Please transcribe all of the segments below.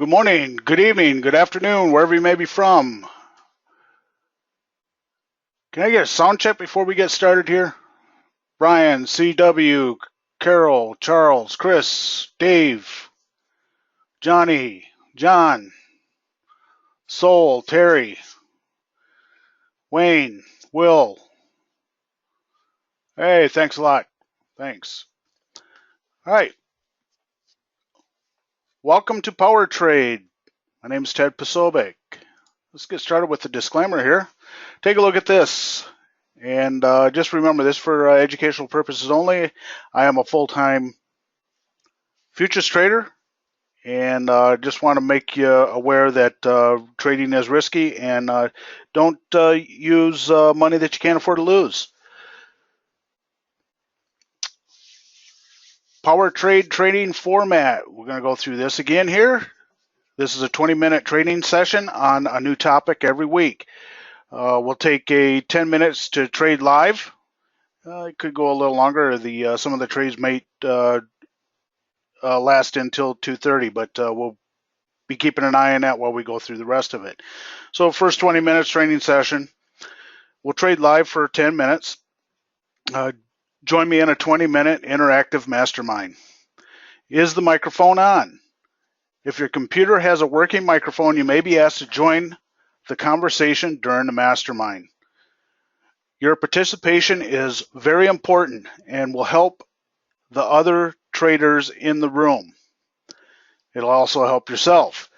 good morning, good evening, good afternoon, wherever you may be from. Can I get a sound check before we get started here? Brian, CW, Carol, Charles, Chris, Dave, Johnny, John, Sol, Terry, Wayne, Will. Hey, thanks a lot. Thanks. All right. Welcome to PowerTrade. My name is Ted Posobiec. Let's get started with the disclaimer here. Take a look at this. And just remember this for educational purposes only. I am a full-time futures trader, and just want to make you aware that trading is risky, and don't use money that you can't afford to lose. Power trade trading format. We're going to go through this again here. This is a 20-minute training session on a new topic every week. We'll take 10 minutes to trade live. It could go a little longer. Some of the trades might last until 2:30, but we'll be keeping an eye on that while we go through the rest of it. So first 20 minutes training session. We'll trade live for 10 minutes. Join me in a 20-minute interactive mastermind. Is the microphone on? If your computer has a working microphone, you may be asked to join the conversation during the mastermind. Your participation is very important and will help the other traders in the room. It'll also help yourself.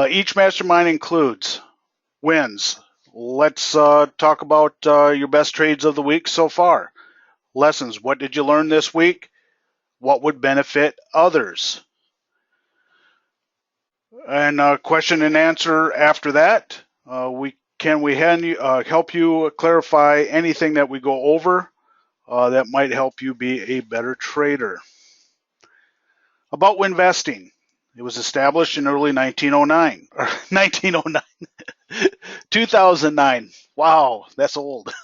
Each mastermind includes wins. Let's talk about your best trades of the week so far. Lessons. What did you learn this week? What would benefit others? And question and answer after that. Can we help you clarify anything that we go over that might help you be a better trader? About WINvesting. It was established in early 1909, or 1909, 2009. Wow, that's old.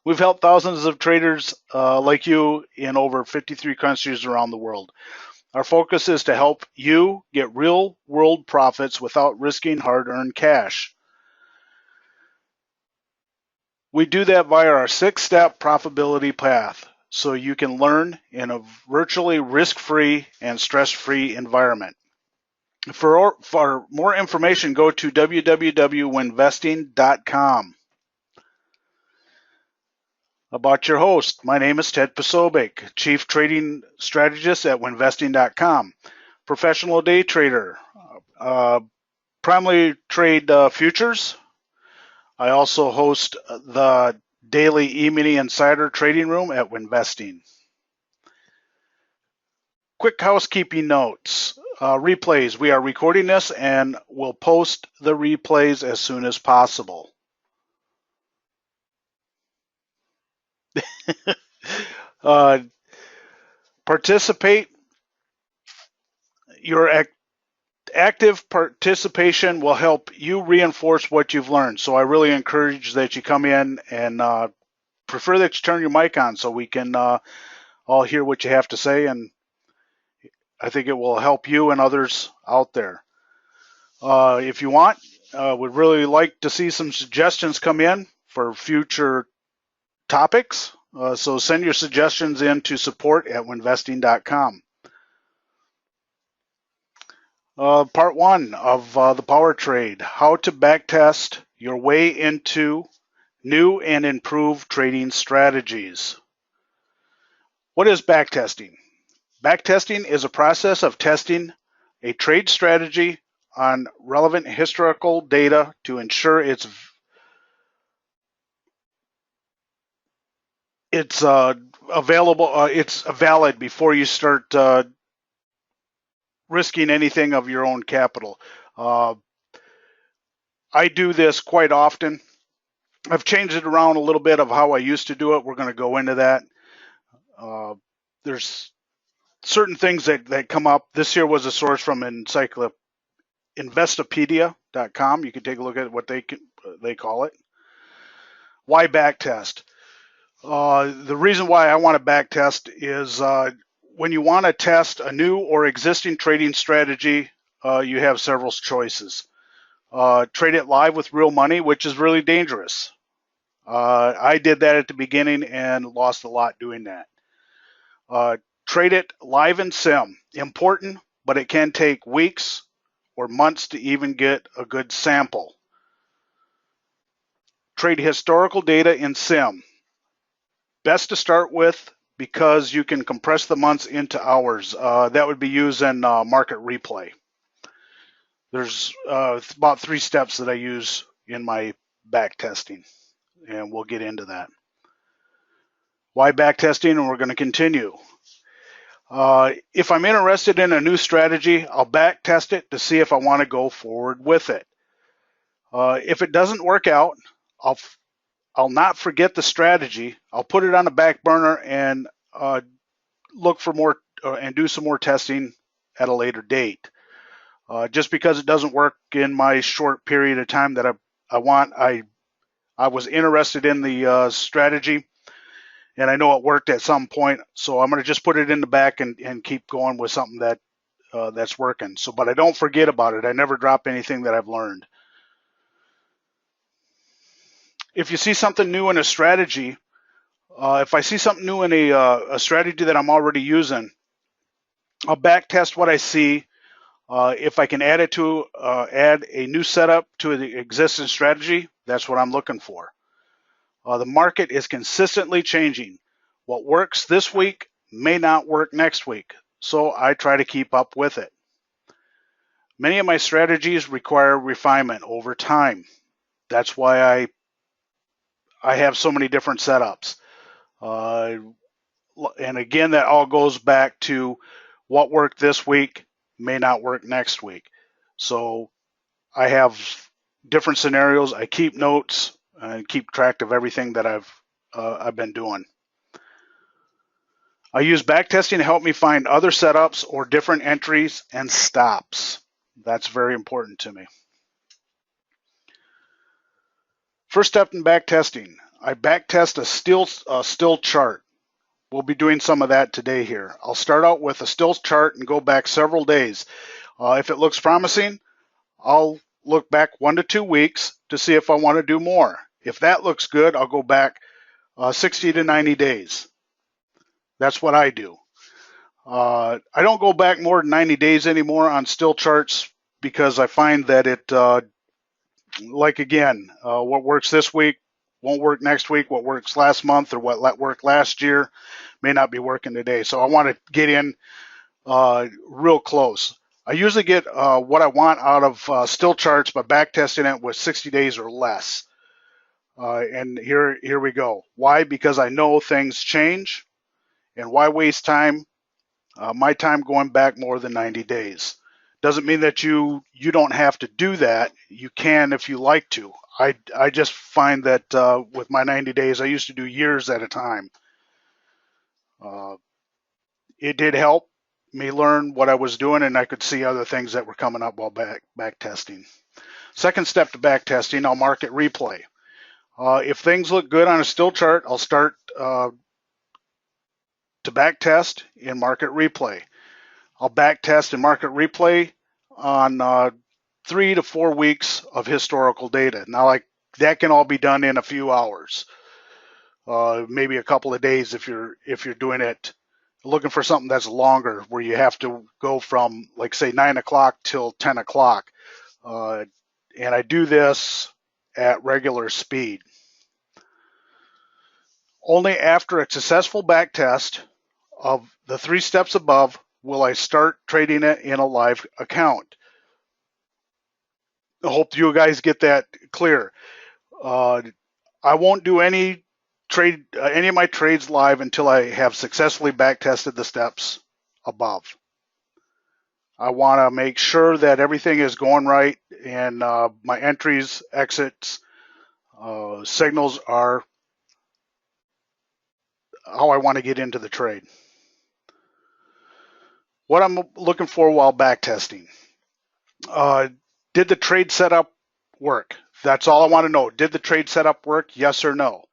We've helped thousands of traders like you in over 53 countries around the world. Our focus is to help you get real world profits without risking hard-earned cash. We do that via our 6-step profitability path, so you can learn in a virtually risk-free and stress-free environment. For more information, go to www.winvesting.com. About your host, my name is Ted Posobiec, Chief Trading Strategist at WINvesting.com, professional day trader, primarily trade futures. I also host the daily E-mini Insider Trading Room at WINvesting. Quick housekeeping notes. Replays. We are recording this and we'll post the replays as soon as possible. Participate. Your active participation will help you reinforce what you've learned. So I really encourage that you come in, and prefer that you turn your mic on so we can all hear what you have to say, and I think it will help you and others out there. If you want, would really like to see some suggestions come in for future topics. So send your suggestions in to support@winvesting.com. Part 1 of the Power Trade, how to backtest your way into new and improved trading strategies. What is backtesting? Backtesting is a process of testing a trade strategy on relevant historical data to ensure it's valid before you start risking anything of your own capital. I do this quite often. I've changed it around a little bit of how I used to do it. We're going to go into that. There's certain things that come up. This here was a source from Investopedia.com. You can take a look at what they call it. Why backtest? The reason why I want to backtest is when you want to test a new or existing trading strategy you have several choices. Trade it live with real money, which is really dangerous. I did that at the beginning and lost a lot doing that. Trade it live in sim. Important, but it can take weeks or months to even get a good sample. Trade historical data in sim. Best to start with because you can compress the months into hours. That would be using market replay. There's about 3 steps that I use in my back testing, and we'll get into that. Why back testing? And we're going to continue. If I'm interested in a new strategy, I'll back test it to see if I want to go forward with it. If it doesn't work out, I'll not forget the strategy. I'll put it on the back burner and look for more and do some more testing at a later date. Just because it doesn't work in my short period of time that I was interested in the strategy, and I know it worked at some point, so I'm going to just put it in the back and keep going with something that that's working. So, but I don't forget about it. I never drop anything that I've learned. If you see something new in a strategy, if I see something new in a strategy that I'm already using, I'll back test what I see. If I can add a new setup to the existing strategy, that's what I'm looking for. The market is consistently changing. What works this week may not work next week, so I try to keep up with it. Many of my strategies require refinement over time. That's why I have so many different setups. And again, that all goes back to what worked this week may not work next week. So I have different scenarios. I keep notes and keep track of everything that I've been doing. I use backtesting to help me find other setups or different entries and stops. That's very important to me. First step in backtesting, I backtest a still chart. We'll be doing some of that today here. I'll start out with a still chart and go back several days. If it looks promising, I'll look back 1 to 2 weeks to see if I want to do more. If that looks good, I'll go back 60 to 90 days. That's what I do. I don't go back more than 90 days anymore on still charts because I find that it, like again, what works this week won't work next week. What works last month or what worked last year may not be working today. So I want to get in real close. I usually get what I want out of still charts by backtesting it with 60 days or less. And here we go. Why? Because I know things change. And why waste time? My time going back more than 90 days. Doesn't mean that you don't have to do that. You can if you like to. I just find that with my 90 days, I used to do years at a time. It did help me learn what I was doing, and I could see other things that were coming up while back testing. Second step to back testing, I'll market replay. If things look good on a still chart, I'll start to back test in market replay. I'll back test and market replay on 3 to 4 weeks of historical data. Now, like that can all be done in a few hours, maybe a couple of days if you're doing it, looking for something that's longer, where you have to go from, like, say 9 o'clock till 10 o'clock. And I do this at regular speed. Only after a successful back test of the 3 steps above will I start trading it in a live account. I hope you guys get that clear. I won't do any of my trades live until I have successfully back tested the steps above. I want to make sure that everything is going right and my entries, exits, signals are how I want to get into the trade. What I'm looking for while back testing. Did the trade setup work? That's all I want to know. Did the trade setup work? Yes or no?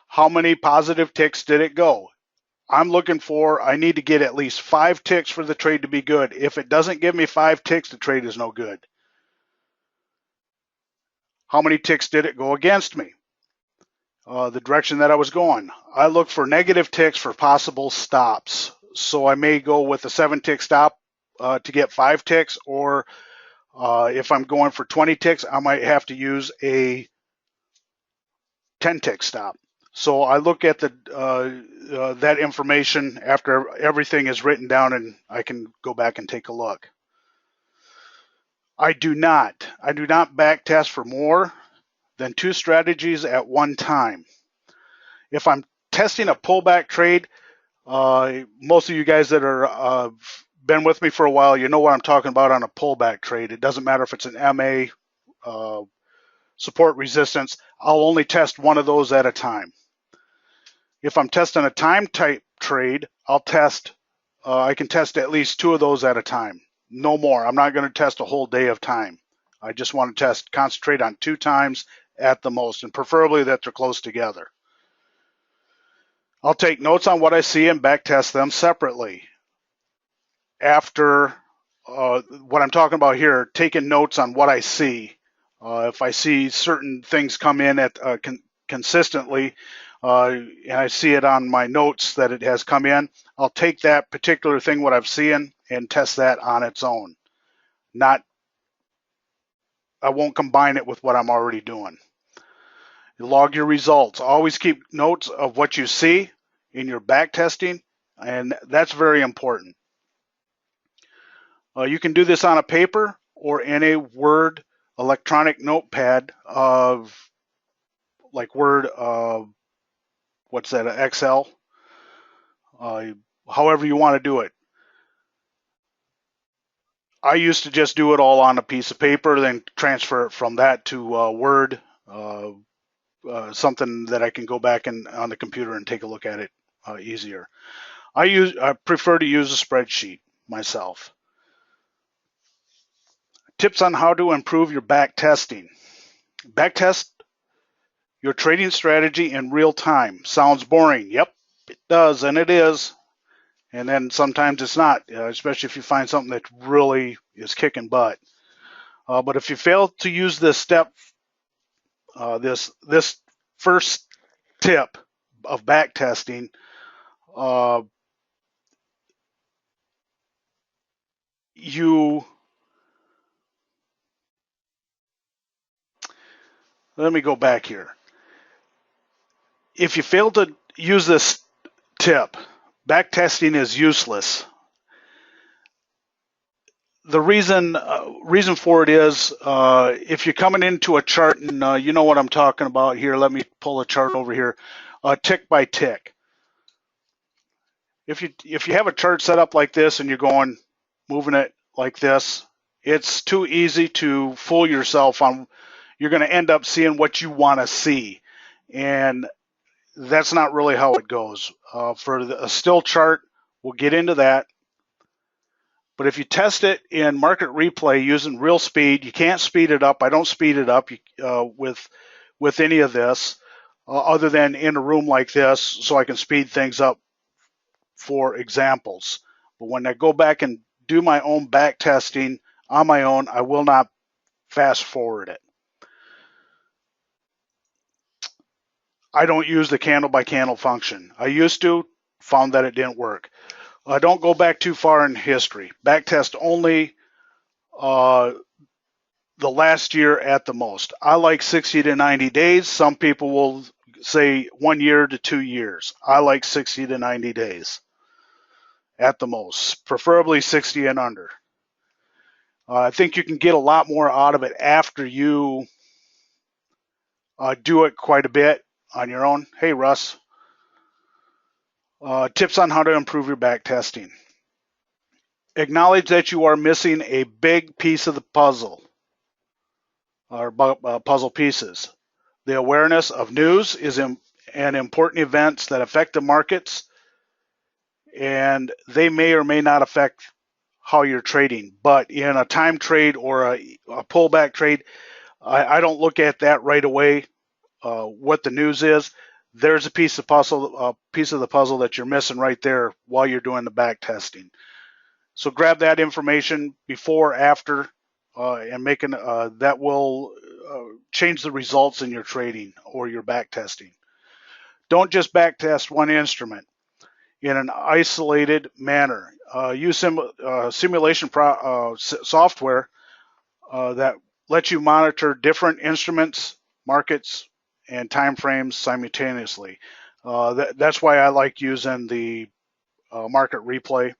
How many positive ticks did it go? I need to get at least 5 ticks for the trade to be good. If it doesn't give me 5 ticks, the trade is no good. How many ticks did it go against me? The direction that I was going. I look for negative ticks for possible stops. So I may go with a 7 tick stop to get 5 ticks, or if I'm going for 20 ticks, I might have to use a 10 tick stop. So I look at that information after everything is written down, and I can go back and take a look. I do not backtest for more than 2 strategies at one time. If I'm testing a pullback trade, most of you guys that are been with me for a while, you know what I'm talking about on a pullback trade. It doesn't matter if it's an MA, support resistance. I'll only test one of those at a time. If I'm testing a time type trade, I can test at least 2 of those at a time. No more. I'm not going to test a whole day of time. I just want to concentrate on 2 times at the most, and preferably that they're close together. I'll take notes on what I see and backtest them separately. After what I'm talking about here, taking notes on what I see. If I see certain things come in at consistently, and I see it on my notes that it has come in, I'll take that particular thing, what I've seen, and test that on its own. I won't combine it with what I'm already doing. You log your results. Always keep notes of what you see in your back testing, and that's very important. You can do this on a paper or in a Word electronic notepad of like Word, what's that, Excel, however you want to do it. I used to just do it all on a piece of paper, then transfer it from that to Word, something that I can go back on the computer and take a look at it easier. I prefer to use a spreadsheet myself. Tips on how to improve your back testing. Backtest your trading strategy in real time. Sounds boring. Yep, it does, and it is. And then sometimes it's not, especially if you find something that really is kicking butt. But if you fail to use this step, this first tip of back testing, let me go back here. If you fail to use this tip, backtesting is useless. The reason for it is if you're coming into a chart, and you know what I'm talking about here. Let me pull a chart over here, tick by tick. If you have a chart set up like this and you're moving it like this, it's too easy to fool yourself on. You're going to end up seeing what you want to see, and that's not really how it goes. For a still chart, we'll get into that. But if you test it in market replay using real speed, you can't speed it up. I don't speed it up with any of this, other than in a room like this, so I can speed things up for examples. But when I go back and do my own back testing on my own, I will not fast forward it. I don't use the candle by candle function. I used to, found that it didn't work. Don't go back too far in history. Backtest only the last year at the most. I like 60 to 90 days. Some people will say 1 year to 2 years. I like 60 to 90 days at the most, preferably 60 and under. I think you can get a lot more out of it after you do it quite a bit on your own. Hey, Russ. Tips on how to improve your back testing. Acknowledge that you are missing a big piece of the puzzle, or puzzle pieces. The awareness of news and important events that affect the markets, and they may or may not affect how you're trading. But in a time trade or a pullback trade, I don't look at that right away, what the news is. there's a piece of the puzzle that you're missing right there while you're doing the back testing. So grab that information before, after, and that will change the results in your trading or your back testing. Don't just back test one instrument in an isolated manner. Use simulation software that lets you monitor different instruments, markets, and time frames simultaneously. That's why I like using the market replay,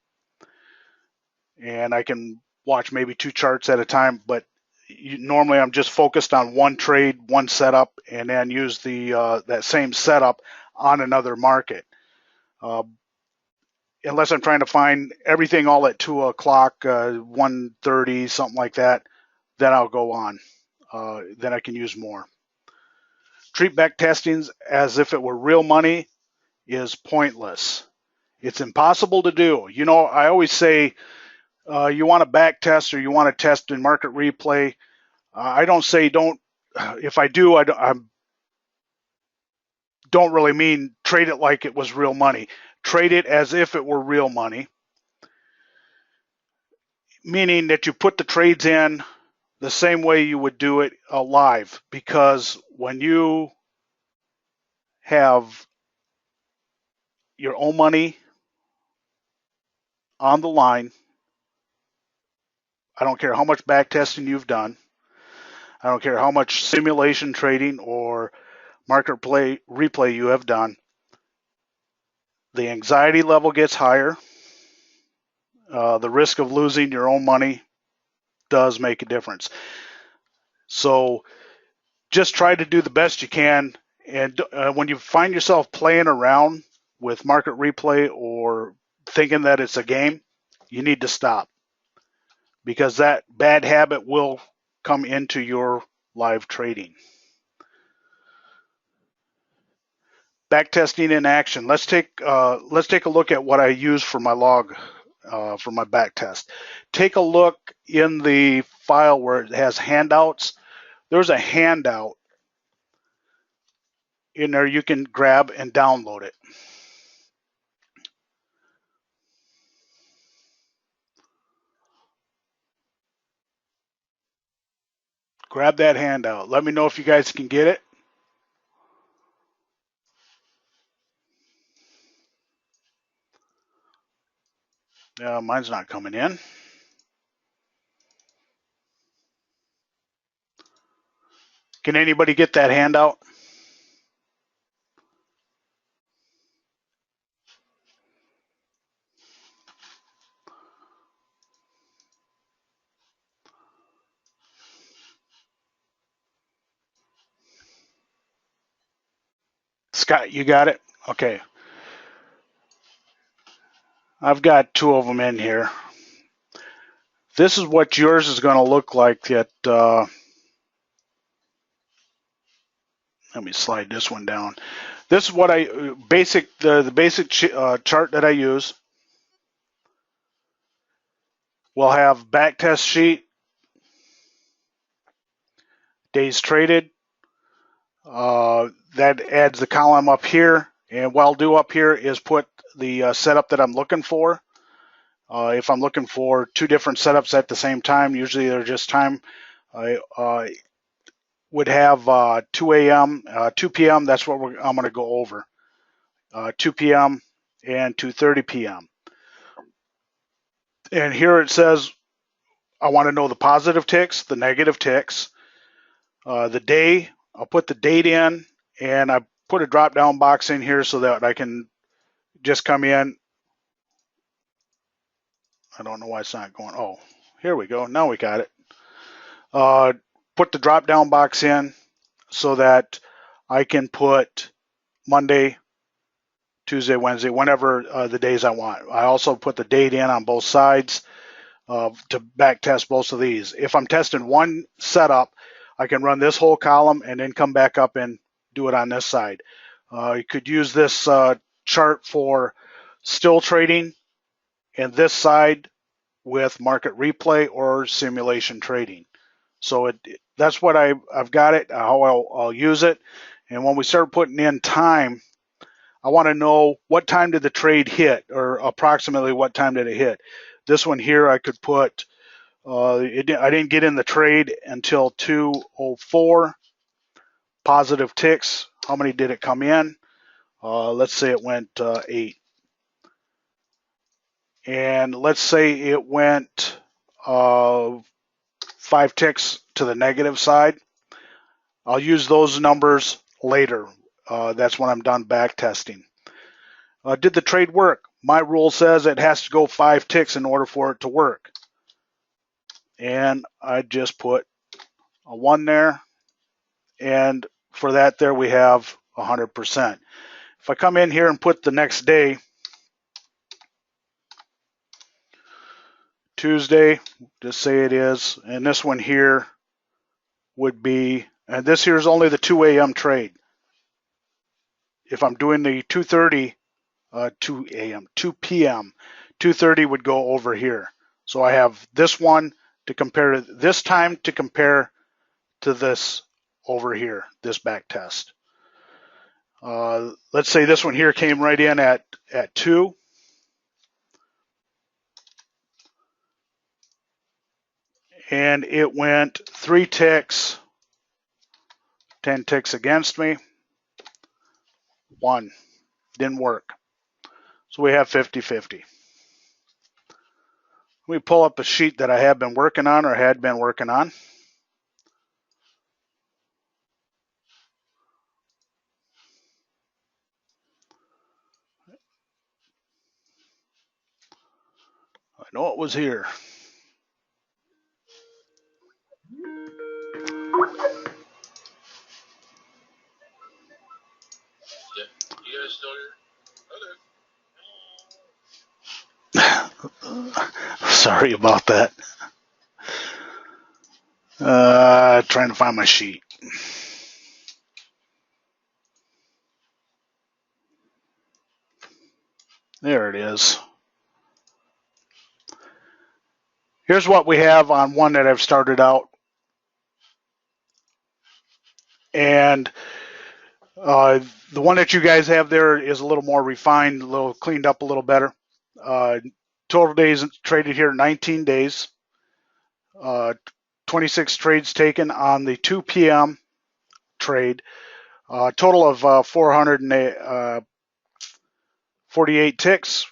and I can watch maybe 2 charts at a time, but normally I'm just focused on one trade, one setup, and then use that same setup on another market. Unless I'm trying to find everything all at 2 o'clock, 1:30, something like that, then I'll go on. Then I can use more. Treat back testings as if it were real money is pointless. It's impossible to do. You know, I always say you want to back test or you want to test in market replay. I don't say don't. If I do, I don't really mean trade it like it was real money. Trade it as if it were real money, meaning that you put the trades in the same way you would do it live, because when you have your own money on the line, I don't care how much back testing you've done, I don't care how much simulation trading or market replay you have done, the anxiety level gets higher. The risk of losing your own money does make a difference. So just try to do the best you can. And when you find yourself playing around with market replay or thinking that it's a game, you need to stop, because that bad habit will come into your live trading. Backtesting in action. Let's take a look at what I use for my log for my backtest. Take a look in the file where it has handouts. There's a handout in there you can grab and download it. Grab that handout. Let me know if you guys can get it. Mine's not coming in. Can anybody get that handout? Scott, you got it? Okay. I've got 2 of them in here. This is what yours is going to look like. Let me slide this one down. This is what the basic chart that I use. We'll have backtest sheet, days traded. That adds the column up here, and what I'll do up here is put the setup that I'm looking for. If I'm looking for 2 different setups at the same time, usually they're just time. I would have 2 a.m., 2 p.m. That's what I'm going to go over. 2 p.m. and 2:30 p.m. And here it says I want to know the positive ticks, the negative ticks, the day. I'll put the date in, and I put a drop-down box in here so that I can just come in. I don't know why it's not going. Oh, here we go. Now we got it. Put the drop-down box in so that I can put Monday, Tuesday, Wednesday, whenever the days I want. I also put the date in on both sides to back test both of these. If I'm testing one setup, I can run this whole column and then come back up and do it on this side. You could use this chart for still trading and this side with market replay or simulation trading. So that's what I've got it, how I'll use it. And when we start putting in time, I want to know what time did the trade hit, or approximately what time did it hit. This one here, I could put, I didn't get in the trade until 2:04. Positive ticks, how many did it come in? Let's say it went 8. And let's say it went 5 ticks to the negative side. I'll use those numbers later. That's when I'm done back testing. Did the trade work? My rule says it has to go 5 ticks in order for it to work. And I just put a 1 there. And for that there we have 100%. If I come in here and put the next day, Tuesday, just say it is, and this one here would be, and this here is only the 2 a.m. trade. If I'm doing the 2:30, 2 a.m., 2 p.m., 2:30 would go over here. So I have this one to compare to this time to compare to this over here, this back test. Let's say this one here came right in at 2. And it went 3 ticks, 10 ticks against me, 1, didn't work. So we have 50-50. Let me pull up a sheet that I have been working on or had been working on. I know it was here. Sorry about that. Trying to find my sheet. There it is. Here's what we have on one that I've started out. And the one that you guys have there is a little more refined, a little cleaned up a little better. Total days traded here, 19 days. 26 trades taken on the 2 p.m. trade. Total of 448 ticks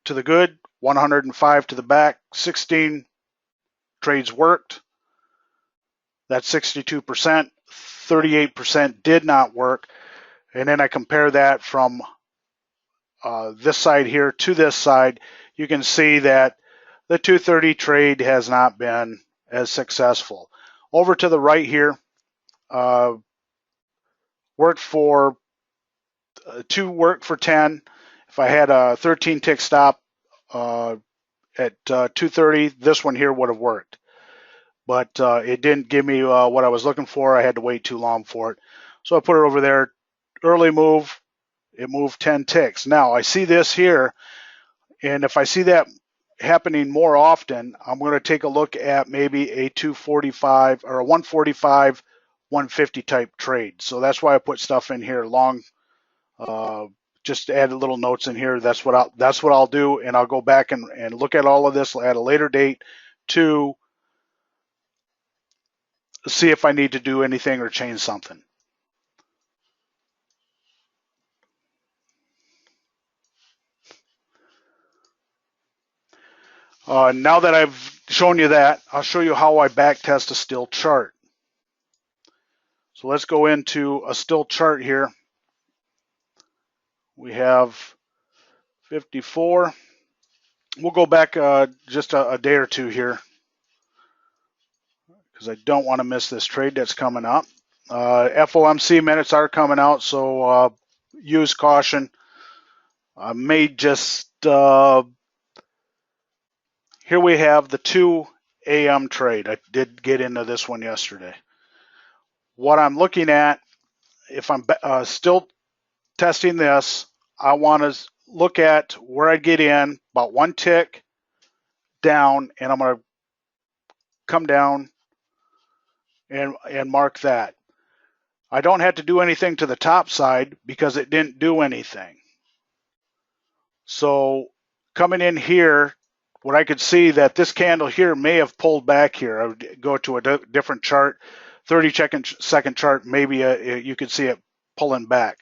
to the good, 105 to the back, 16 trades worked. That's 62%. 38% did not work. And then I compare that from this side here to this side. You can see that the 230 trade has not been as successful. Over to the right here, worked for 2 worked for 10. If I had a 13 tick stop at 230, this one here would have worked. But it didn't give me what I was looking for. I had to wait too long for it. So I put it over there. Early move, it moved 10 ticks. Now I see this here, and if I see that happening more often, I'm going to take a look at maybe a 245 or a 145, 150 type trade. So that's why I put stuff in here long. Just add little notes in here. That's what I'll do, and I'll go back and look at all of this at a later date to see if I need to do anything or change something. Now that I've shown you that, I'll show you how I backtest a still chart. So let's go into a still chart here. We have 54. We'll go back just a day or two here because I don't want to miss this trade that's coming up. FOMC minutes are coming out, so use caution. I may just, here we have the 2 a.m. trade. I did get into this one yesterday. What I'm looking at, if I'm still testing this, I want to look at where I get in, about 1 tick down, and I'm going to come down and mark that. I don't have to do anything to the top side because it didn't do anything. So coming in here, what I could see that this candle here may have pulled back here. I would go to a different chart, 30-second chart, maybe you could see it pulling back.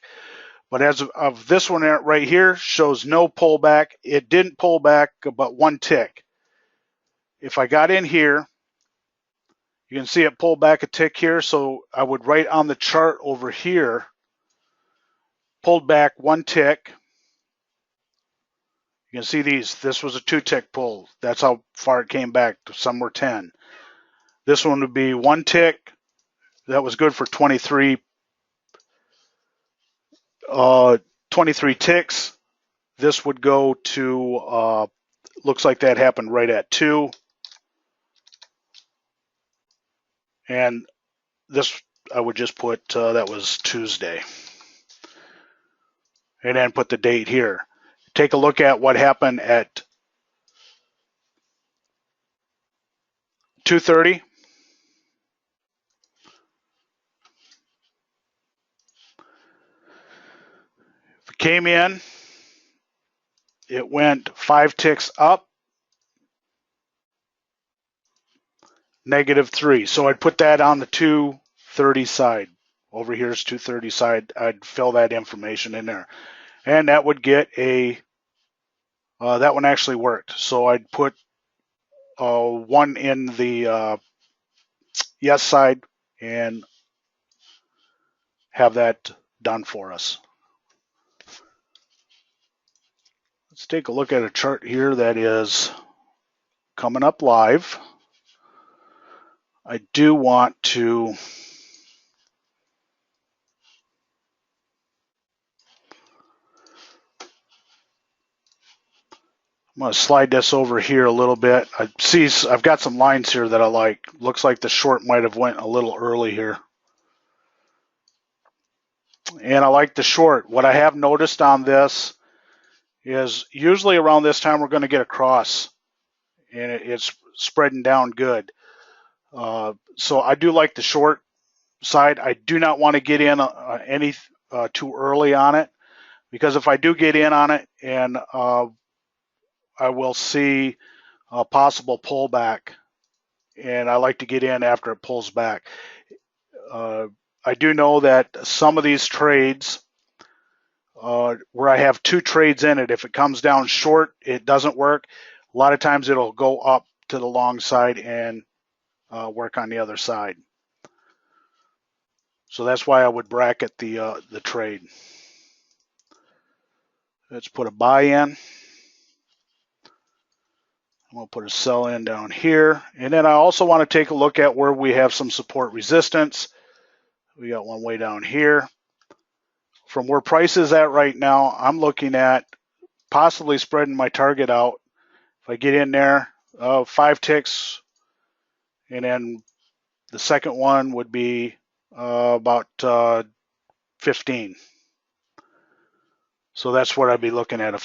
But as of this one right here, shows no pullback. It didn't pull back but one tick. If I got in here, you can see it pull back a tick here. So I would write on the chart over here, pulled back one tick. You can see these. This was a 2-tick pull. That's how far it came back. Some were 10. This one would be one tick. That was good for 23 ticks. This would go to, looks like that happened right at 2. And this, I would just put, that was Tuesday. And then put the date here. Take a look at what happened at 2:30. It came in, it went 5 ticks up, -3. So I'd put that on the 230 side. Over here's 230 side. I'd fill that information in there. And that would get a, that one actually worked. So I'd put 1 in the yes side and have that done for us. Let's take a look at a chart here that is coming up live. I do want to I'm going to slide this over here a little bit. I see I've got some lines here that I like. Looks like the short might have went a little early here. And I like the short. What I have noticed on this is usually around this time we're going to get a cross and it's spreading down good. So I do like the short side. I do not want to get in any too early on it, because if I do get in on it and I will see a possible pullback, and I like to get in after it pulls back. I do know that some of these trades where I have 2 trades in it, if it comes down short, it doesn't work. A lot of times it'll go up to the long side and work on the other side. So that's why I would bracket the trade. Let's put a buy in. I'm going to put a sell in down here. And then I also want to take a look at where we have some support resistance. We got one way down here. From where price is at right now, I'm looking at possibly spreading my target out. If I get in there, 5 ticks, and then the second one would be about 15. So that's what I'd be looking at, a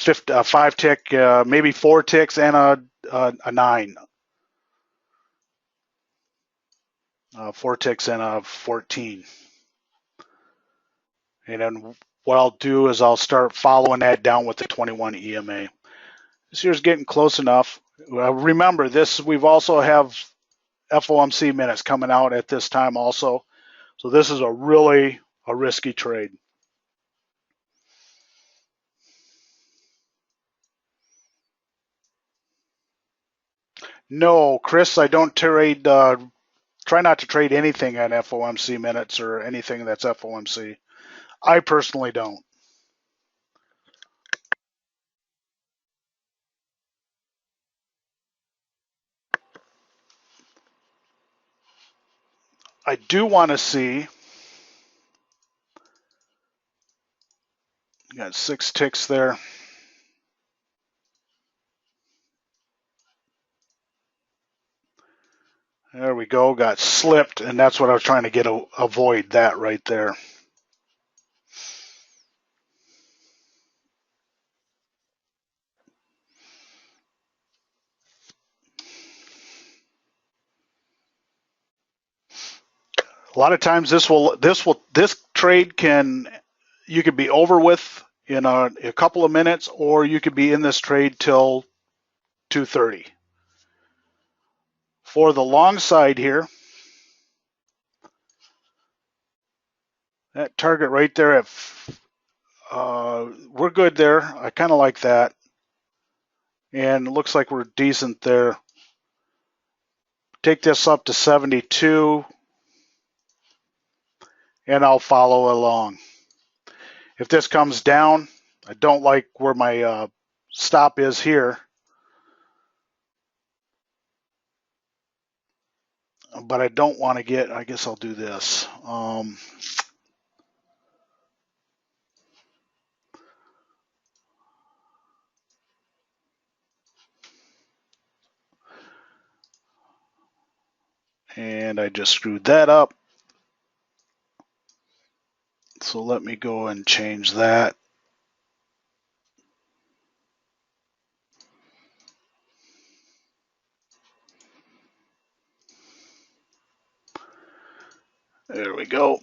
5 tick, maybe 4 ticks and a 9. 4 ticks and a 14. And then what I'll do is I'll start following that down with the 21 EMA. This here's getting close enough. Remember this, we've also have FOMC minutes coming out at this time also. So this is a risky trade. No, Chris, I don't trade, try not to trade anything on FOMC minutes or anything that's FOMC. I personally don't. I do want to see, got 6 ticks there. There we go, got slipped, and that's what I was trying to get, avoid that right there. A lot of times this trade you could be over with in a couple of minutes, or you could be in this trade till 2:30. For the long side here, that target right there we're good there. I kind of like that, and it looks like we're decent there. Take this up to 72, and I'll follow along. If this comes down, I don't like where my stop is here, but I don't want to get, I guess I'll do this. And I just screwed that up. So let me go and change that. There we go.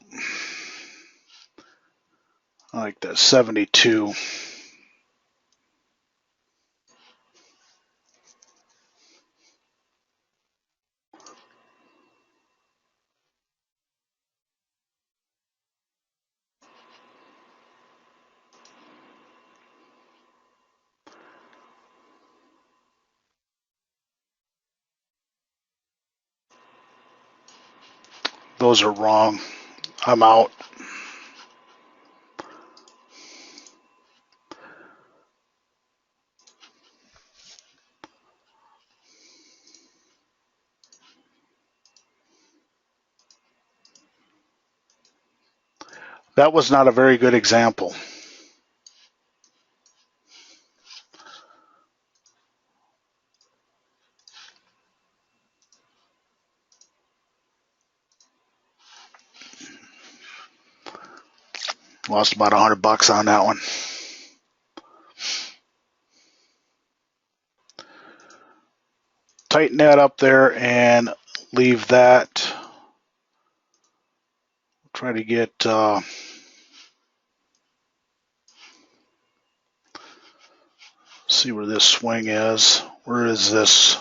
I like that 72. Those are wrong. I'm out. That was not a very good example. Lost about $100 on that one. Tighten that up there and leave that. Try to get see where this swing is. Where is this?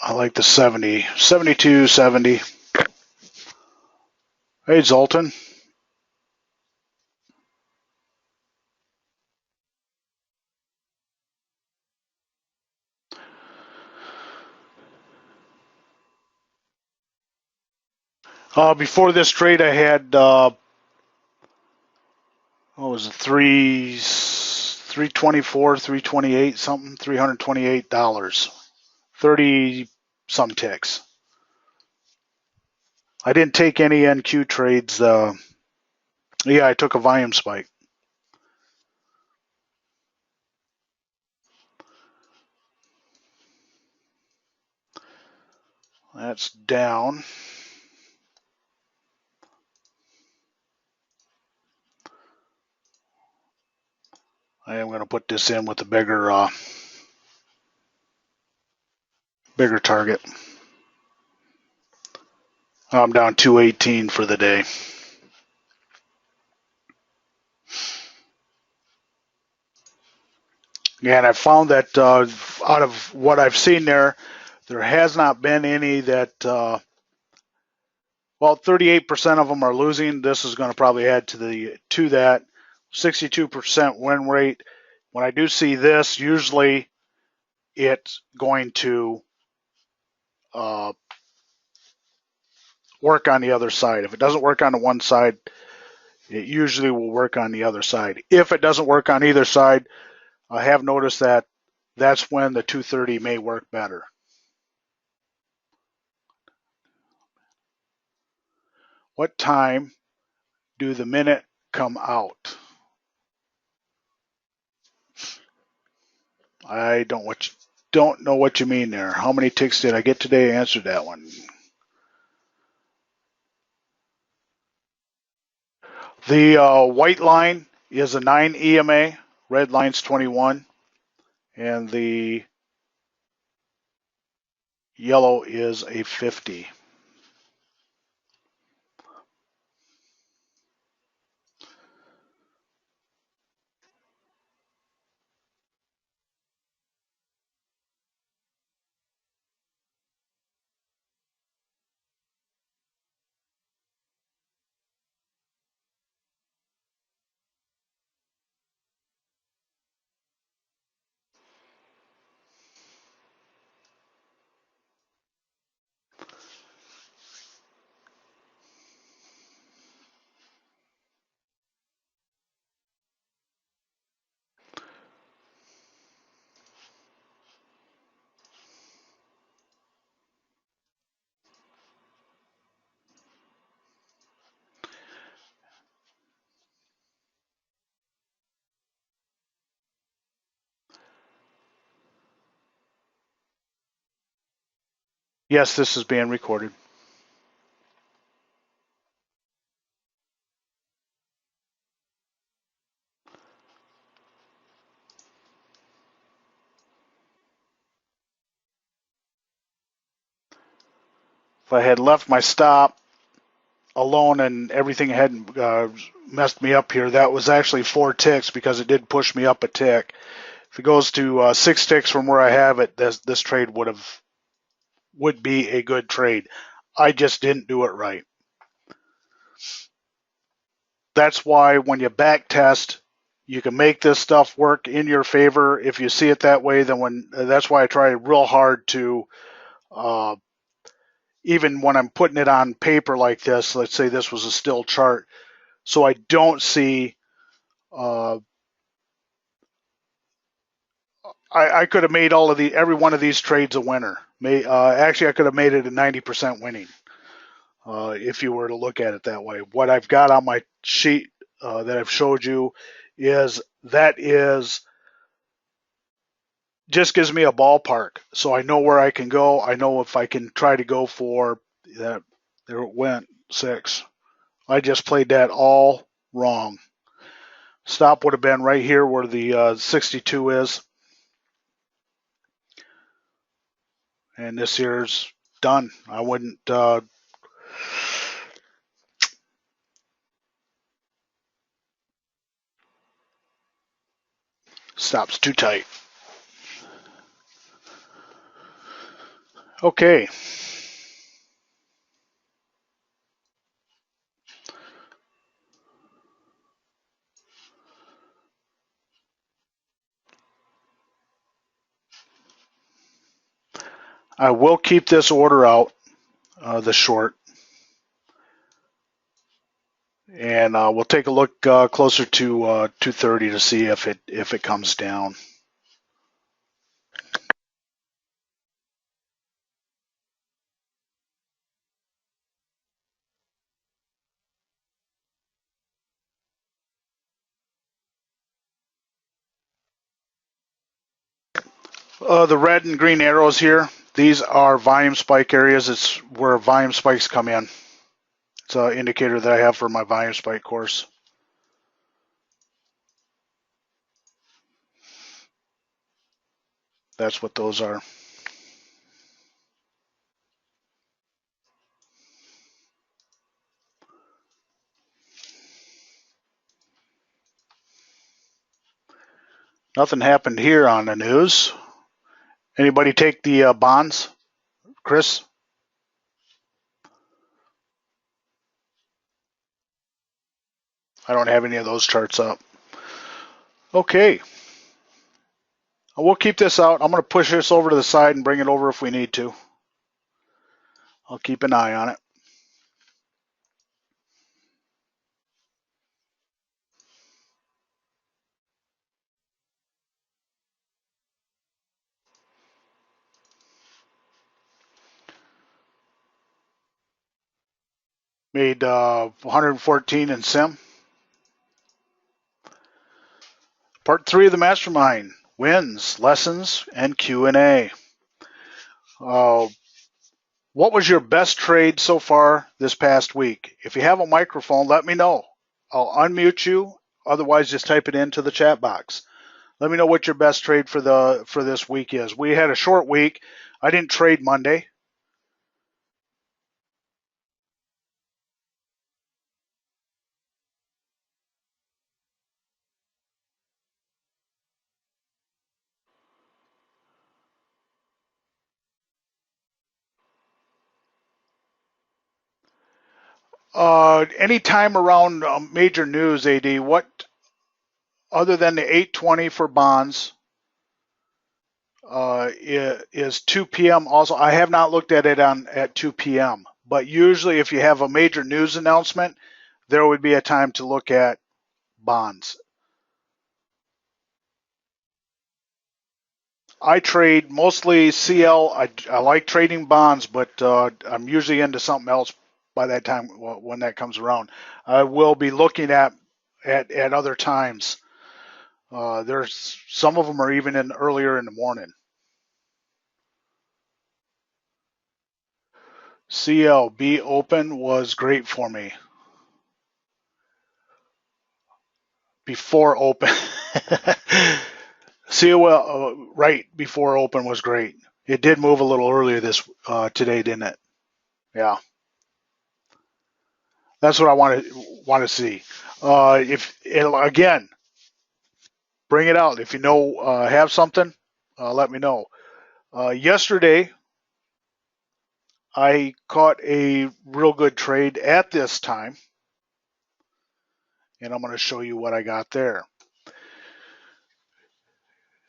I like the 70, 72, 70. Hey, Zoltan. Before this trade, I had what was it, 324, 328 something, $328, 30 some ticks. I didn't take any NQ trades. Yeah, I took a volume spike. That's down. I am going to put this in with a bigger target. I'm down 218 for the day. And I found that out of what I've seen there has not been any that, well, 38% of them are losing. This is going to probably add to that. 62% win rate. When I do see this, usually it's going to work on the other side. If it doesn't work on the one side, it usually will work on the other side. If it doesn't work on either side, I have noticed that that's when the 230 may work better. What time do the minute come out? I don't know what you mean there. How many ticks did I get today? Answer that one. The white line is a 9 EMA, red line's 21, and the yellow is a 50. Yes, this is being recorded. If I had left my stop alone and everything hadn't messed me up here, that was actually 4 ticks because it did push me up a tick. If it goes to 6 ticks from where I have it, this trade would be a good trade. I just didn't do it right. That's why when you back test, you can make this stuff work in your favor. If you see it that way, then that's why I try real hard to uh, even when I'm putting it on paper like this, let's say this was a still chart, so I don't see, I could have made every one of these trades a winner. Actually, I could have made it a 90% winning if you were to look at it that way. What I've got on my sheet that I've showed you is just gives me a ballpark, so I know where I can go. I know if I can try to go for that. There it went 6. I just played that all wrong. Stop would have been right here where the 62 is, and this here's done. I wouldn't. Stop's too tight. Okay. I will keep this order out, the short, and we'll take a look closer to 230 to see if it comes down. The red and green arrows here, these are volume spike areas. It's where volume spikes come in. It's an indicator that I have for my volume spike course. That's what those are. Nothing happened here on the news. Anybody take the bonds? Chris? I don't have any of those charts up. Okay. We'll keep this out. I'm going to push this over to the side and bring it over if we need to. I'll keep an eye on it. Made 114 in Sim. Part 3 of the Mastermind. Wins, lessons, and Q&A. What was your best trade so far this past week? If you have a microphone, let me know. I'll unmute you. Otherwise, just type it into the chat box. Let me know what your best trade for this week is. We had a short week. I didn't trade Monday. Anytime around major news, AD, what other than the 820 for bonds is 2 p.m. Also, I have not looked at it at 2 p.m. But usually, if you have a major news announcement, there would be a time to look at bonds. I trade mostly CL. I like trading bonds, but I'm usually into something else by that time when that comes around. I will be looking at other times. There's some of them are even in earlier in the morning. CLB open was great for me. Before open. COL right before open was great. It did move a little earlier today, didn't it? Yeah. That's what I want to see. If again, bring it out. If you know have something, let me know. Yesterday, I caught a real good trade at this time, and I'm going to show you what I got there.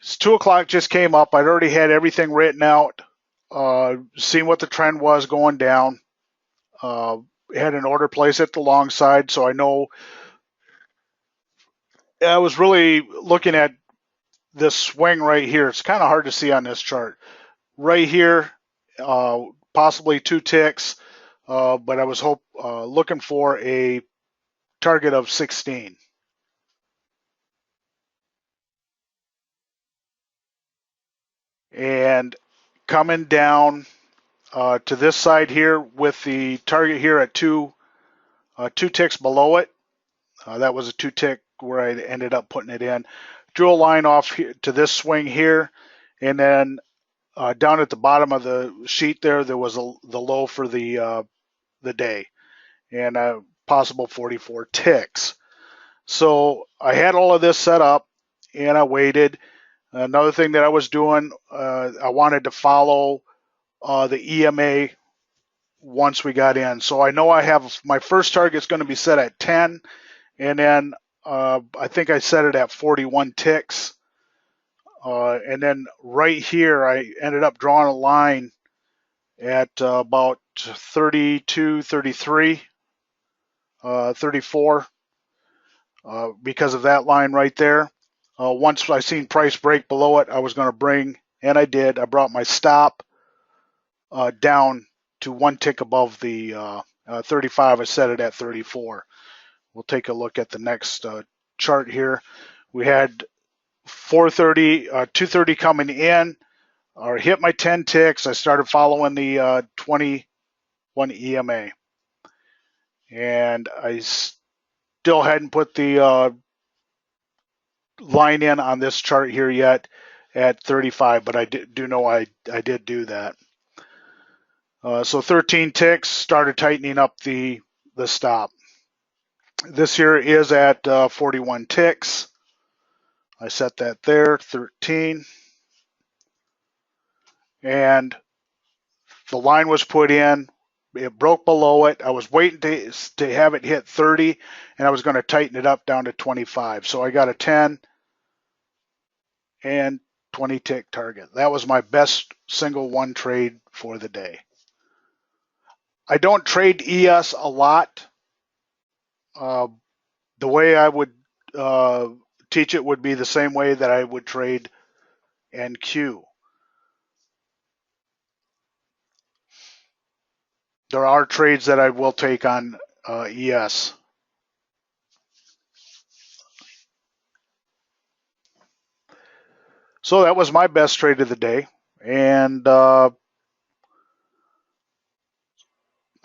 It's 2 o'clock, just came up. I'd already had everything written out, seen what the trend was going down. Had an order placed at the long side, so I know. I was really looking at this swing right here. It's kind of hard to see on this chart. Right here, possibly 2 ticks, but I was looking for a target of 16. And coming down to this side here with the target here at 2 ticks below it. That was a 2 tick where I ended up putting it in. Drew a line off here to this swing here, and then down at the bottom of the sheet there was the low for the day, and possible 44 ticks. So I had all of this set up, and I waited. Another thing that I was doing, I wanted to follow the EMA once we got in. So I know I have my first target is going to be set at 10, and then I think I set it at 41 ticks. And then right here, I ended up drawing a line at about 32, 33, 34 because of that line right there. Once I seen price break below it, I was going to bring, and I did. I brought my stop down to 1 tick above the 35. I set it at 34. We'll take a look at the next chart here. We had 430, 230 coming in, or hit my 10 ticks. I started following the 21 EMA, and I still hadn't put the line in on this chart here yet at 35, but I do know I did do that. So 13 ticks, started tightening up the stop. This here is at 41 ticks. I set that there, 13. And the line was put in. It broke below it. I was waiting to have it hit 30, and I was going to tighten it up down to 25. So I got a 10 and 20 tick target. That was my best single one trade for the day. I don't trade ES a lot. The way I would teach it would be the same way that I would trade NQ. There are trades that I will take on ES. So that was my best trade of the day. And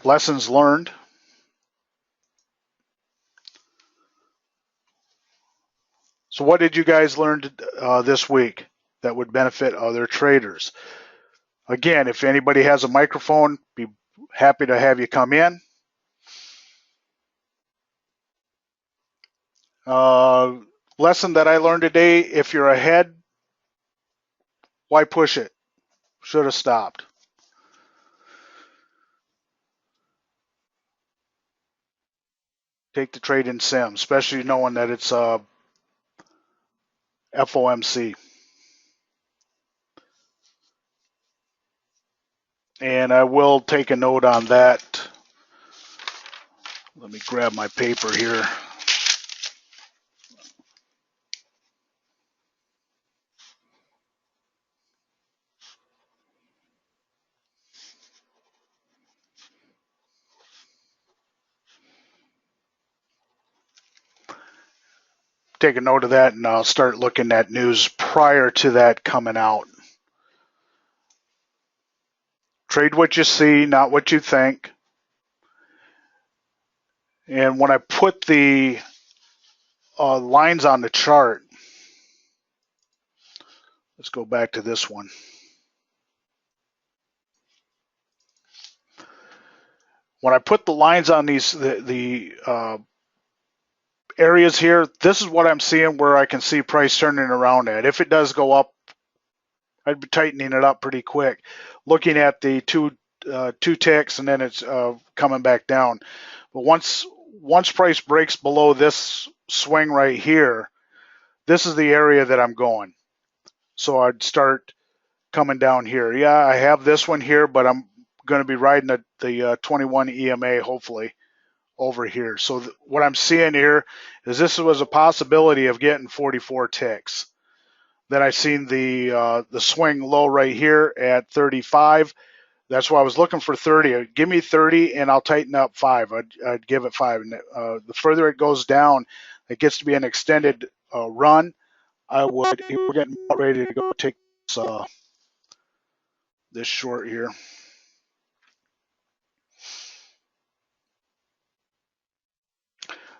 lessons learned. So what did you guys learn this week that would benefit other traders? Again, if anybody has a microphone, be happy to have you come in. Lesson that I learned today, if you're ahead, why push it? Should have stopped. Take the trade in sim, especially knowing that it's FOMC. And I will take a note on that. Let me grab my paper here. Take a note of that, and I'll start looking at news prior to that coming out. Trade what you see, not what you think. And when I put the lines on the chart, let's go back to this one. When I put the lines on the areas here, this is what I'm seeing where I can see price turning around at. If it does go up, I'd be tightening it up pretty quick. Looking at the two ticks, and then it's coming back down. But once price breaks below this swing right here, this is the area that I'm going. So I'd start coming down here. Yeah, I have this one here, but I'm going to be riding the 21 EMA hopefully over here. So what I'm seeing here is this was a possibility of getting 44 ticks. Then I seen the swing low right here at 35. That's why I was looking for 30. Give me 30 and I'll tighten up 5. I'd give it 5. And the further it goes down, it gets to be an extended run. We're getting ready to go take this short here.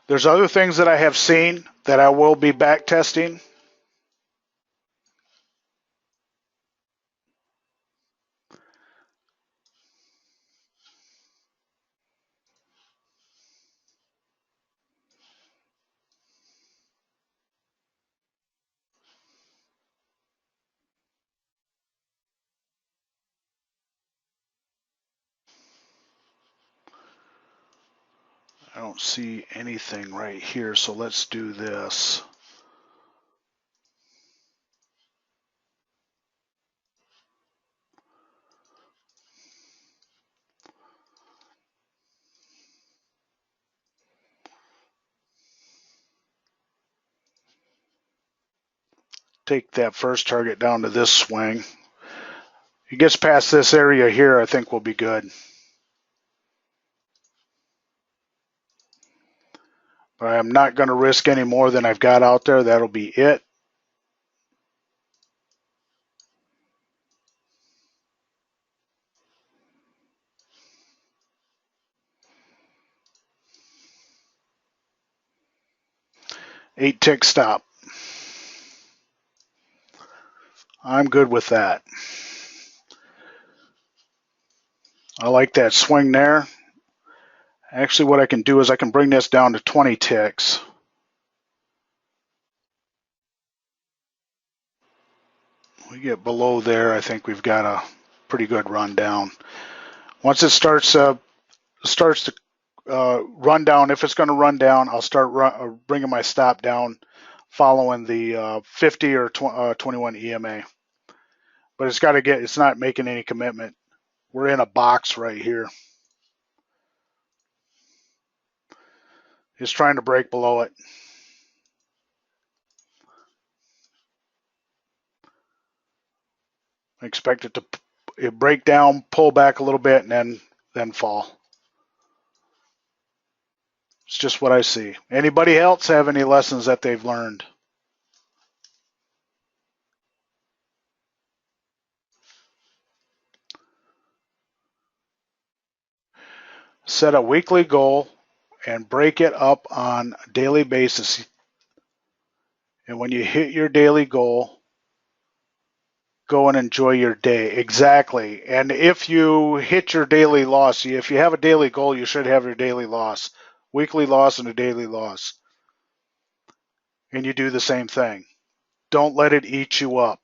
There's other things that I have seen that I will be back testing. I don't see anything right here, so let's do this. Take that first target down to this swing. If he gets past this area here, I think we'll be good. But I'm not going to risk any more than I've got out there. That'll be it. Eight tick stop. I'm good with that. I like that swing there. Actually, what I can do is I can bring this down to 20 ticks. We get below there, I think we've got a pretty good run down. Once it starts to run down, if it's going to run down, I'll start bringing my stop down following the 50 or 21 EMA. But it's got to get, it's not making any commitment. We're in a box right here. It's trying to break below it. I expect it to break down, pull back a little bit, and then fall. It's just what I see. Anybody else have any lessons that they've learned? Set a weekly goal and break it up on a daily basis. And when you hit your daily goal, go and enjoy your day. Exactly. And if you hit your daily loss, if you have a daily goal, you should have your daily loss, weekly loss and a daily loss. And you do the same thing. Don't let it eat you up.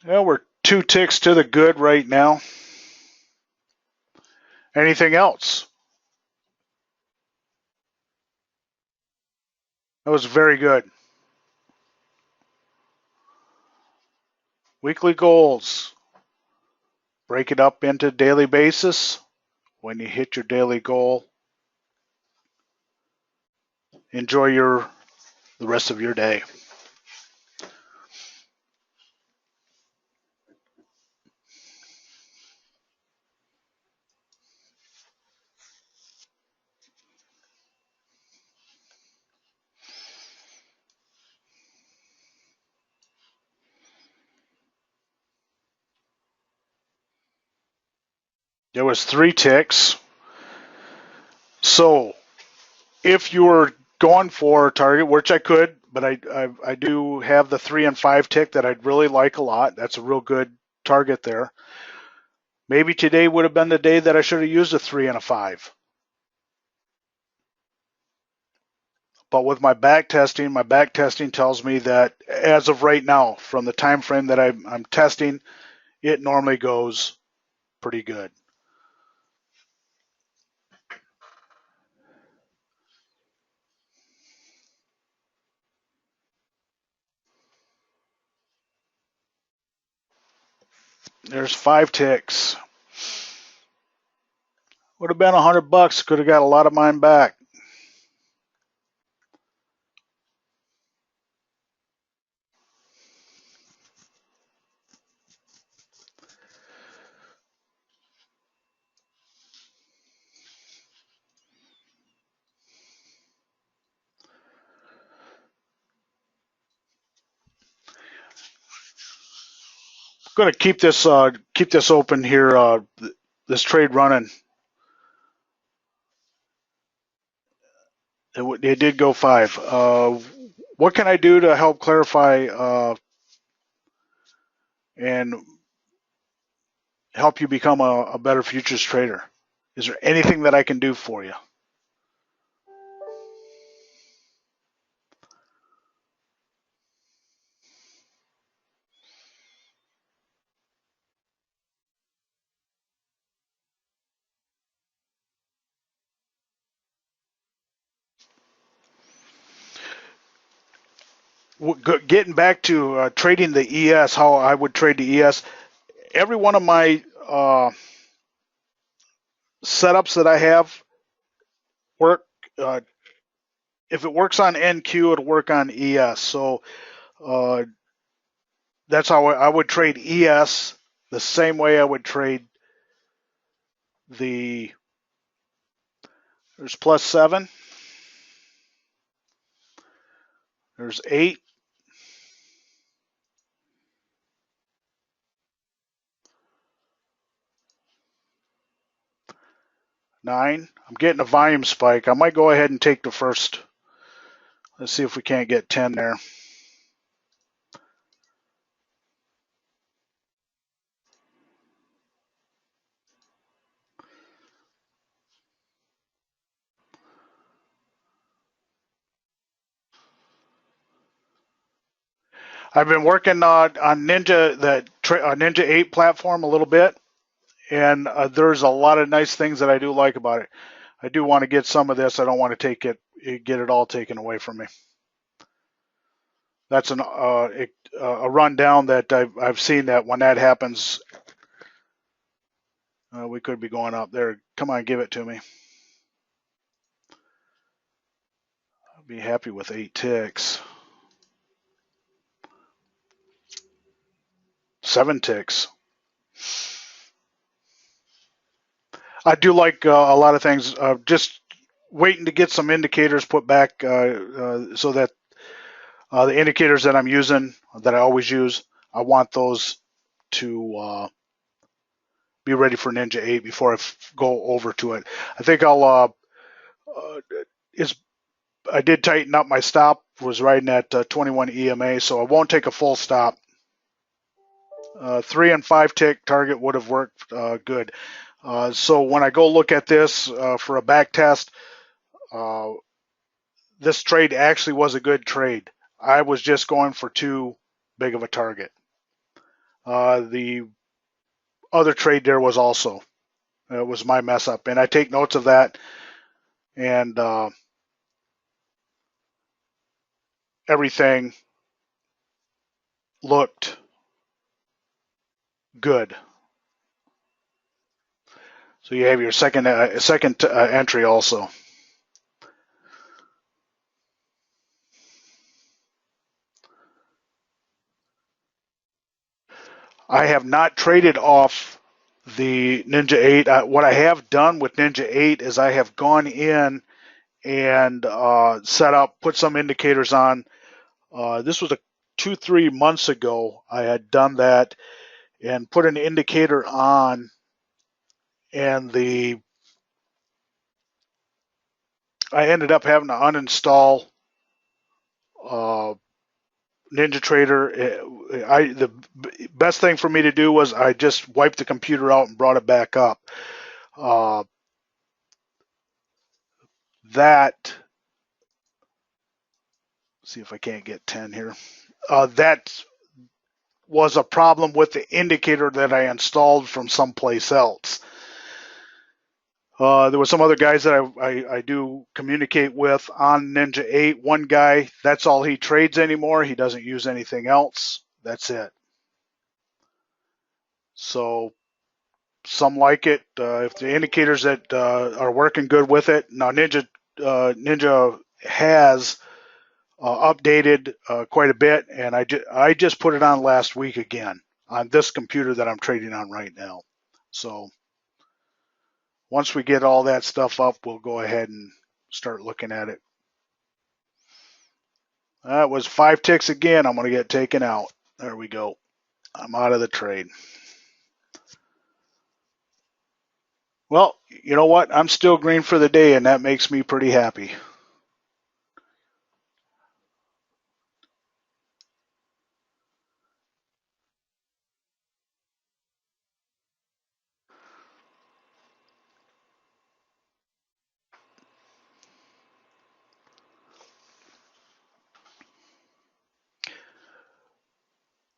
Well, we're 2 ticks to the good right now. Anything else? That was very good. Weekly goals. Break it up into daily basis. When you hit your daily goal, enjoy the rest of your day. There was 3 ticks. So if you were going for a target, which I could, but I do have the 3 and 5 tick that I'd really like a lot. That's a real good target there. Maybe today would have been the day that I should have used a 3 and a 5. But with my back testing tells me that as of right now, from the time frame that I'm testing, it normally goes pretty good. There's 5 ticks. Would have been $100. Could have got a lot of mine back. I'm going to keep this open here. This trade running. It did go 5. What can I do to help clarify and help you become a better futures trader? Is there anything that I can do for you? Getting back to trading the ES, how I would trade the ES. Every one of my setups that I have work. If it works on NQ, it'll work on ES. So that's how I would trade ES the same way I would trade the. There's +7. There's 8. 9. I'm getting a volume spike. I might go ahead and take the first. Let's see if we can't get 10 there. I've been working on Ninja, the Ninja 8 platform a little bit, and there's a lot of nice things that I do like about it. I do want to get some of this. I don't want to get it all taken away from me. That's a rundown that I've seen that when that happens, we could be going up there. Come on, give it to me. I'll be happy with 8 ticks. 7 ticks. I do like a lot of things. Just waiting to get some indicators put back so that the indicators that I'm using, that I always use, I want those to be ready for Ninja 8 before I go over to it. I think I did tighten up my stop, was riding at 21 EMA, so I won't take a full stop. 3 and 5 tick target would have worked good. So when I go look at this for a back test, this trade actually was a good trade. I was just going for too big of a target. The other trade there was also, it was my mess up, and I take notes of that, and everything looked good. So you have your second entry also. I have not traded off the Ninja 8. What I have done with Ninja 8 is I have gone in and put some indicators on. This was 2-3 months ago. I had done that and put an indicator on and I ended up having to uninstall NinjaTrader. The best thing for me to do was I just wiped the computer out and brought it back up. That, see if I can't get 10 here. That was a problem with the indicator that I installed from someplace else. There were some other guys that I do communicate with on Ninja 8. One guy, that's all he trades anymore. He doesn't use anything else. That's it. So some like it. If the indicators that are working good with it. Now Ninja has updated quite a bit, and I just put it on last week again on this computer that I'm trading on right now. So once we get all that stuff up, we'll go ahead and start looking at it. That was 5 ticks again. I'm going to get taken out. There we go. I'm out of the trade. Well, you know what? I'm still green for the day, and that makes me pretty happy.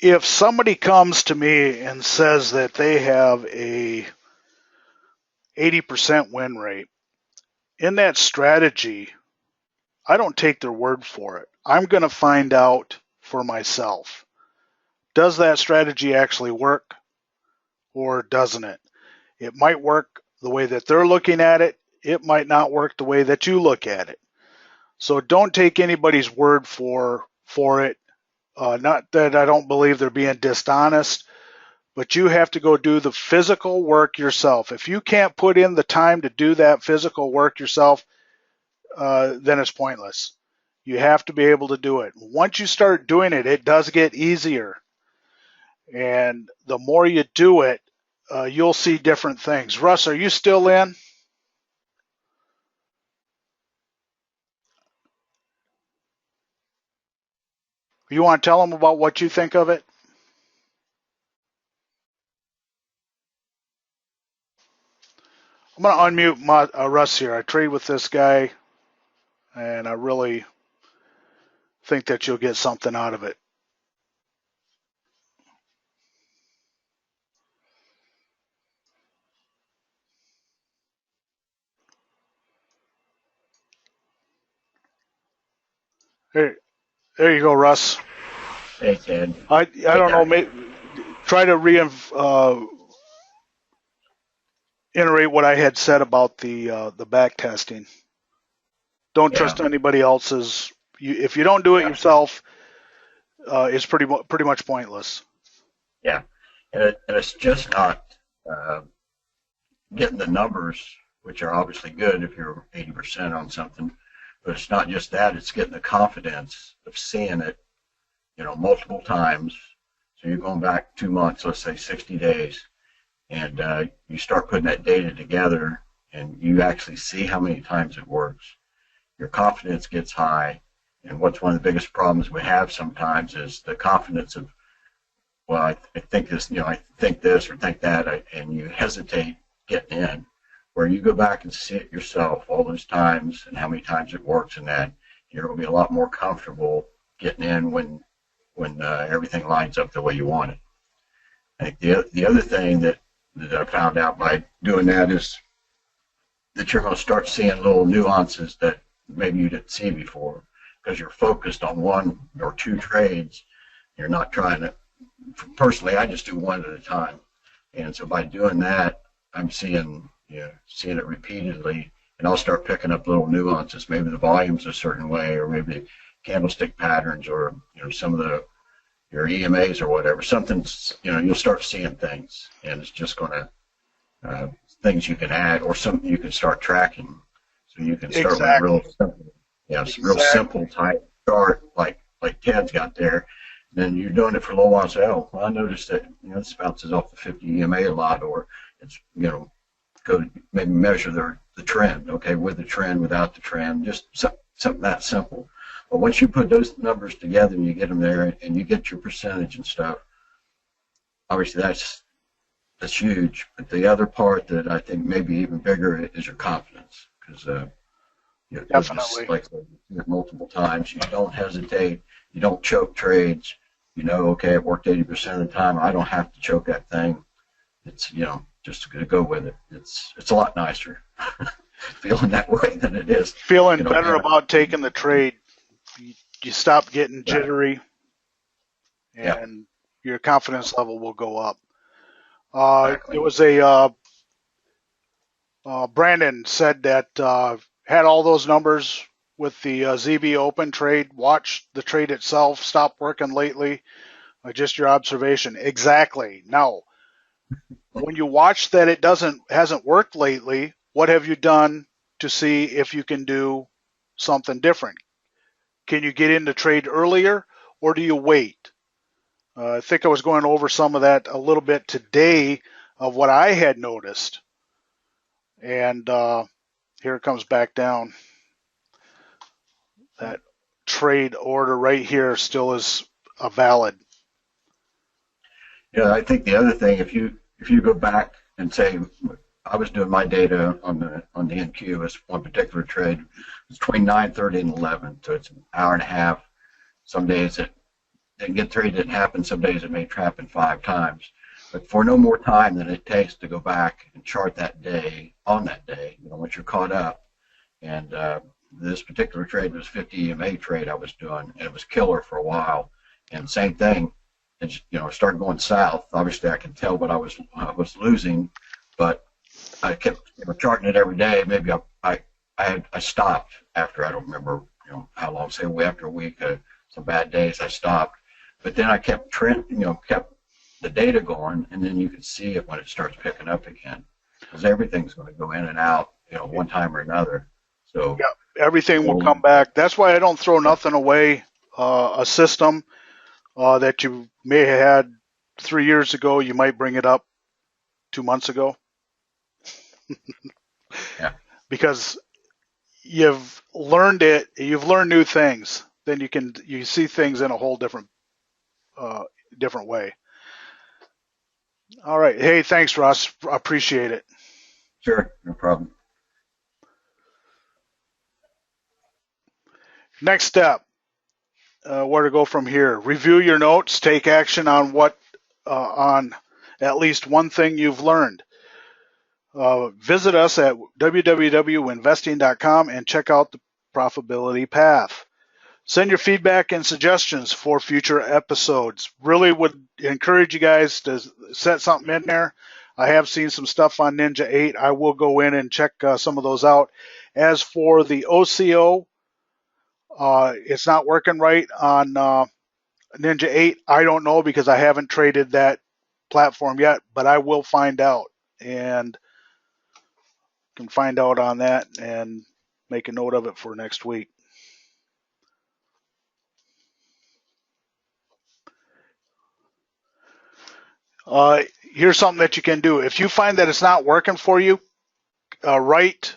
If somebody comes to me and says that they have a 80% win rate, in that strategy, I don't take their word for it. I'm going to find out for myself. Does that strategy actually work or doesn't it? It might work the way that they're looking at it. It might not work the way that you look at it. So don't take anybody's word for it. Not that I don't believe they're being dishonest, but you have to go do the physical work yourself. If you can't put in the time to do that physical work yourself, then it's pointless. You have to be able to do it. Once you start doing it, it does get easier. And the more you do it, you'll see different things. Russ, are you still in? You want to tell them about what you think of it? I'm going to unmute Russ here. I trade with this guy, and I really think that you'll get something out of it. There you go, Russ. Hey, Ted. I don't know. Maybe try to reiterate what I had said about the back testing. Don't trust anybody else's. If you don't do it yourself, it's pretty much pointless. Yeah, and it's just not getting the numbers, which are obviously good if you're 80% on something, but it's not just that. It's getting the confidence of seeing it, multiple times. So you're going back 2 months, let's say 60 days, and you start putting that data together, and you actually see how many times it works. Your confidence gets high, and what's one of the biggest problems we have sometimes is the confidence of, well, I think this, I think this or think that, and you hesitate getting in. Where you go back and see it yourself all those times and how many times it works and that, you're going to be a lot more comfortable getting in when everything lines up the way you want it. I think the other thing that I found out by doing that is that you're going to start seeing little nuances that maybe you didn't see before because you're focused on 1 or 2 trades. You're not trying to, personally, I just do one at a time. And so by doing that, I'm seeing it repeatedly, and I'll start picking up little nuances. Maybe the volume's a certain way, or maybe candlestick patterns, or some of your EMAs or whatever. Something's, you'll start seeing things, and it's just going to things you can add, or something you can start tracking. So you can start with real simple, real simple type chart like Ted's got there. And then you're doing it for a little while and say, oh, well, I noticed that this bounces off the 50 EMA a lot, or it's go maybe measure the trend, okay, with the trend, without the trend, just something that simple. But once you put those numbers together and you get them there and you get your percentage and stuff, obviously that's huge. But the other part that I think maybe even bigger is your confidence, because Definitely. just like multiple times, you don't hesitate, you don't choke trades. You know, okay, it worked 80% of the time. I don't have to choke that thing. It's just going to go with it. It's a lot nicer feeling that way than it is Feeling better about taking the trade. You stop getting jittery, and your confidence level will go up. Exactly. It was a Brandon said that had all those numbers with the ZB Open trade. Watch the trade itself. Stop working lately. Just your observation. Exactly. Now, when you watch that it hasn't worked lately, what have you done to see if you can do something different? Can you get in the trade earlier, or do you wait? I think I was going over some of that a little bit today of what I had noticed. And here it comes back down. That trade order right here still is a valid. Yeah, I think the other thing, if you go back and say, I was doing my data on the NQ as one particular trade. It was between 9:30 and 11, so it's an hour and a half. Some days it didn't get traded, didn't happen. Some days it may happen 5 times. But for no more time than it takes to go back and chart that day on that day, once you're caught up. And this particular trade was 50 EMA trade I was doing, and it was killer for a while. And same thing, it started going south. Obviously, I could tell what I was losing, but I kept charting it every day. Maybe I stopped after, I don't remember how long, say after a week, some bad days I stopped. But then I kept kept the data going, and then you could see it when it starts picking up again, because everything's going to go in and out, one time or another. So yeah, everything will come back. That's why I don't throw nothing away. A system that you may have had 3 years ago, you might bring it up 2 months ago. Yeah. Because you've learned it, you've learned new things. Then you see things in a whole different different way. All right. Hey, thanks, Russ. Appreciate it. Sure, no problem. Next step, where to go from here. Review your notes. Take action on on at least one thing you've learned. Visit us at www.winvesting.com and check out the profitability path. Send your feedback and suggestions for future episodes. Really would encourage you guys to set something in there. I have seen some stuff on Ninja 8. I will go in and check some of those out. As for the OCO, it's not working right on Ninja 8. I don't know because I haven't traded that platform yet, but I will find out and can find out on that and make a note of it for next week. Here's something that you can do. If you find that it's not working for you, write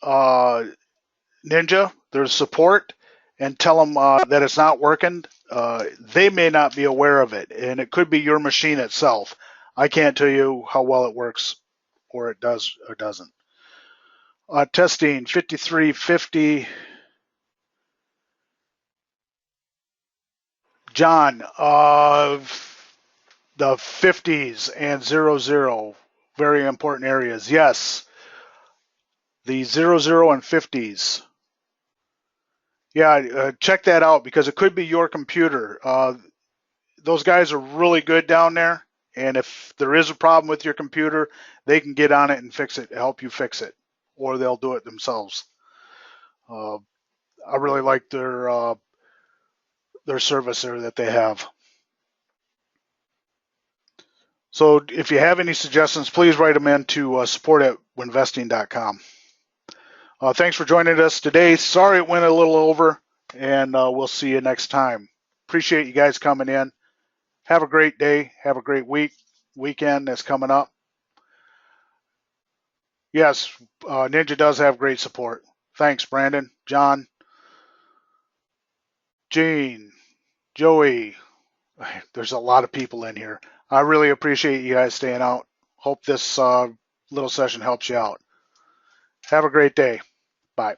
Ninja, there's support, and tell them that it's not working. They may not be aware of it, and it could be your machine itself. I can't tell you how well it works, or it does or doesn't. Testing 5350. John, the 50s and 00, very important areas. Yes, the 00 and 50s. Yeah, check that out because it could be your computer. Those guys are really good down there, and if there is a problem with your computer, they can get on it and fix it, help you fix it, or they'll do it themselves. I really like their service there that they have. So if you have any suggestions, please write them in to support@winvesting.com. Thanks for joining us today. Sorry it went a little over, and we'll see you next time. Appreciate you guys coming in. Have a great day. Have a great weekend that's coming up. Yes, Ninja does have great support. Thanks, Brandon, John, Gene, Joey. There's a lot of people in here. I really appreciate you guys staying out. Hope this little session helps you out. Have a great day. Bye.